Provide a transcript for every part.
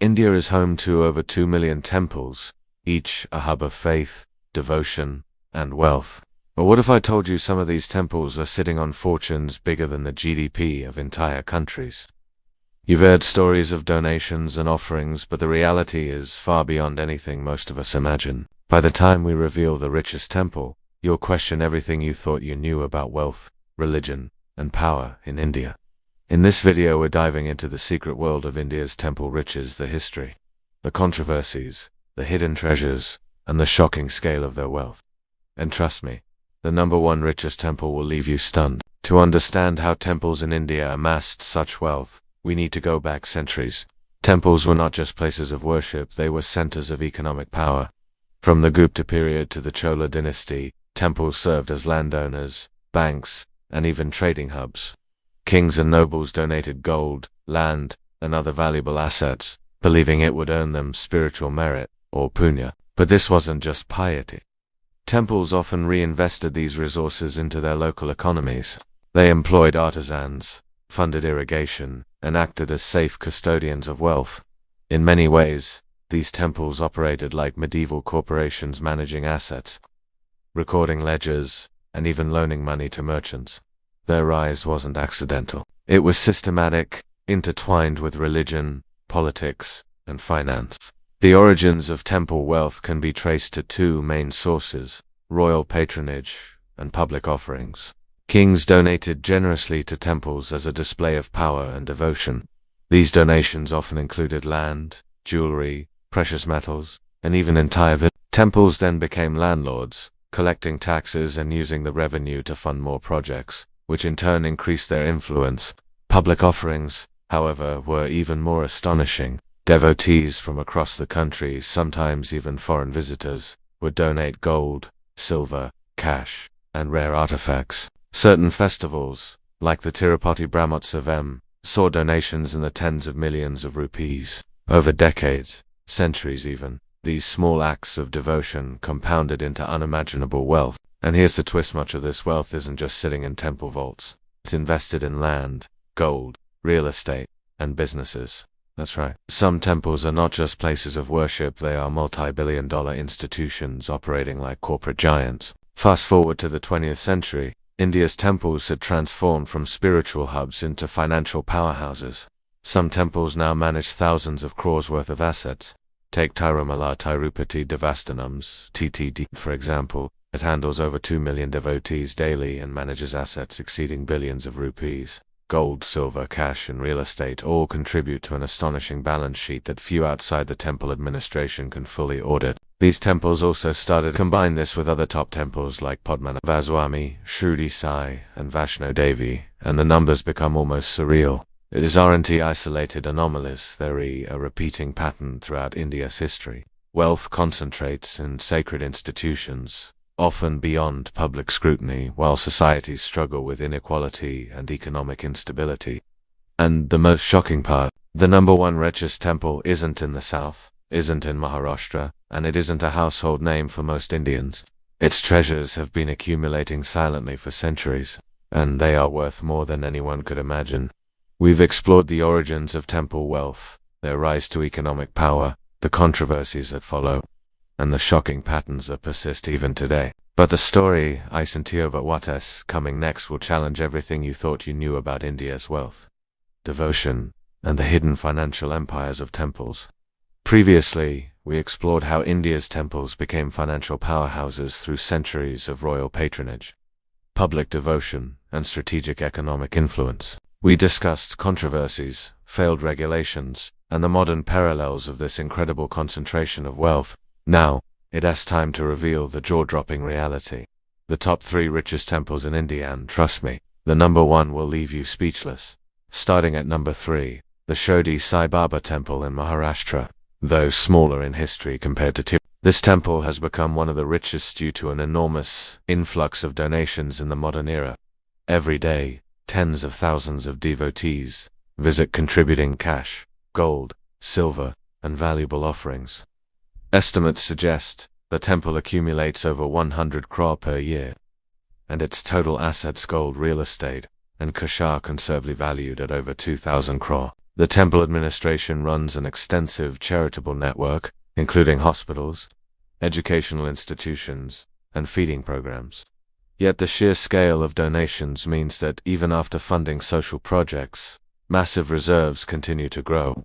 India is home to over 2 million temples, each a hub of faith, devotion, and wealth. But what if I told you some of these temples are sitting on fortunes bigger than the GDP of entire countries? You've heard stories of donations and offerings, but the reality is far beyond anything most of us imagine. By the time we reveal the richest temple, you'll question everything you thought you knew about wealth, religion, and power in India. In this video, we're diving into the secret world of India's temple riches, the history, the controversies, the hidden treasures, and the shocking scale of their wealth. And trust me, the number one richest temple will leave you stunned. To understand how temples in India amassed such wealth, we need to go back centuries. Temples were not just places of worship, they were centers of economic power. From the Gupta period to the Chola dynasty, temples served as landowners, banks, and even trading hubs. Kings and nobles donated gold, land, and other valuable assets, believing it would earn them spiritual merit, or punya. But this wasn't just piety. Temples often reinvested these resources into their local economies. They employed artisans, funded irrigation, and acted as safe custodians of wealth. In many ways, these temples operated like medieval corporations managing assets, recording ledgers, and even loaning money to merchants. Their rise wasn't accidental. It was systematic, intertwined with religion, politics, and finance. The origins of temple wealth can be traced to two main sources: royal patronage and public offerings. Kings donated generously to temples as a display of power and devotion. These donations often included land, jewelry, precious metals, and even entire villages. Temples then became landlords, collecting taxes and using the revenue to fund more projects, which in turn increased their influence. Public offerings, however, were even more astonishing. Devotees from across the country, sometimes even foreign visitors, would donate gold, silver, cash, and rare artifacts. Certain festivals, like the Tirupati Brahmotsavam, saw donations in the tens of millions of rupees. Over decades, centuries even, these small acts of devotion compounded into unimaginable wealth. And here's the twist: much of this wealth isn't just sitting in temple vaults. It's invested in land, gold, real estate, and businesses. That's right. Some temples are not just places of worship, they are multi-billion-dollar institutions operating like corporate giants. Fast forward to the 20th century, India's temples had transformed from spiritual hubs into financial powerhouses. Some temples now manage thousands of crores worth of assets. Take Tirumala Tirupati Devasthanams, TTD, for example. It handles over 2 million devotees daily and manages assets exceeding billions of rupees. Gold, silver, cash, and real estate all contribute to an astonishing balance sheet that few outside the temple administration can fully audit. These temples also started to combine this with other top temples like Padmanabhaswamy, Shruti Sai, and Vaishno Devi, and the numbers become almost surreal. These aren't isolated anomalies, they're a repeating pattern throughout India's history. Wealth concentrates in sacred institutions, often beyond public scrutiny, while societies struggle with inequality and economic instability. And the most shocking part, the number one richest temple isn't in the south, isn't in Maharashtra, and it isn't a household name for most Indians. Its treasures have been accumulating silently for centuries, and they are worth more than anyone could imagine. We've explored the origins of temple wealth, their rise to economic power, the controversies that follow, and the shocking patterns that persist even today. But the story, Richest, coming next will challenge everything you thought you knew about India's wealth, devotion, and the hidden financial empires of temples. Previously, we explored how India's temples became financial powerhouses through centuries of royal patronage, public devotion, and strategic economic influence. We discussed controversies, failed regulations, and the modern parallels of this incredible concentration of wealth. Now, it's time to reveal the jaw-dropping reality. The top 3 richest temples in India, and trust me, the number one will leave you speechless. Starting at number 3, the Shirdi Sai Baba Temple in Maharashtra. Though smaller in history compared to this temple has become one of the richest due to an enormous influx of donations in the modern era. Every day, tens of thousands of devotees visit, contributing cash, gold, silver, and valuable offerings. Estimates suggest the temple accumulates over 100 crore per year, and its total assets, gold, real estate, and cash, are conservatively valued at over 2,000 crore. The temple administration runs an extensive charitable network, including hospitals, educational institutions, and feeding programs. Yet the sheer scale of donations means that even after funding social projects, massive reserves continue to grow.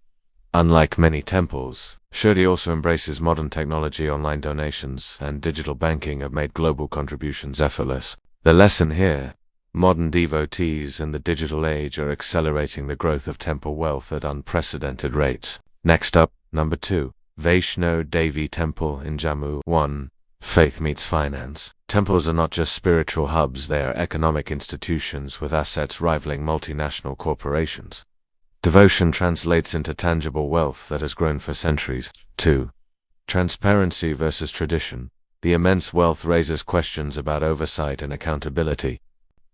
Unlike many temples, Shirdi also embraces modern technology. Online donations and digital banking have made global contributions effortless. The lesson here: modern devotees in the digital age are accelerating the growth of temple wealth at unprecedented rates. Next up, number 2. Vaishno Devi Temple in Jammu. 1. Faith meets finance. Temples are not just spiritual hubs, they are economic institutions with assets rivaling multinational corporations. Devotion translates into tangible wealth that has grown for centuries. 2. Transparency versus tradition. The immense wealth raises questions about oversight and accountability.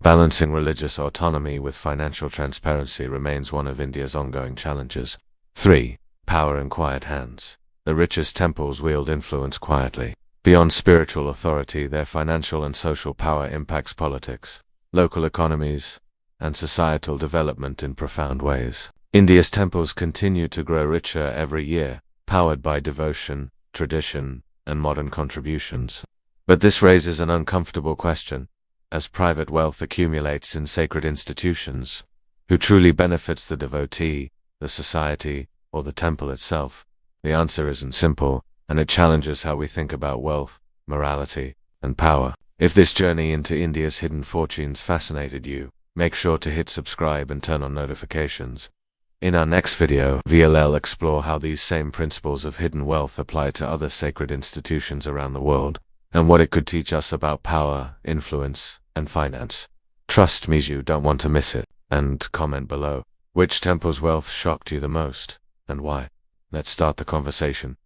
Balancing religious autonomy with financial transparency remains one of India's ongoing challenges. 3. Power in quiet hands. The richest temples wield influence quietly. Beyond spiritual authority, their financial and social power impacts politics, local economies, and societal development in profound ways. India's temples continue to grow richer every year, powered by devotion, tradition, and modern contributions. But this raises an uncomfortable question. As private wealth accumulates in sacred institutions, who truly benefits: the devotee, the society, or the temple itself? The answer isn't simple, and it challenges how we think about wealth, morality, and power. If this journey into India's hidden fortunes fascinated you, make sure to hit subscribe and turn on notifications. In our next video, we'll explore how these same principles of hidden wealth apply to other sacred institutions around the world, and what it could teach us about power, influence, and finance. Trust me, you don't want to miss it. And comment below, which temple's wealth shocked you the most, and why? Let's start the conversation.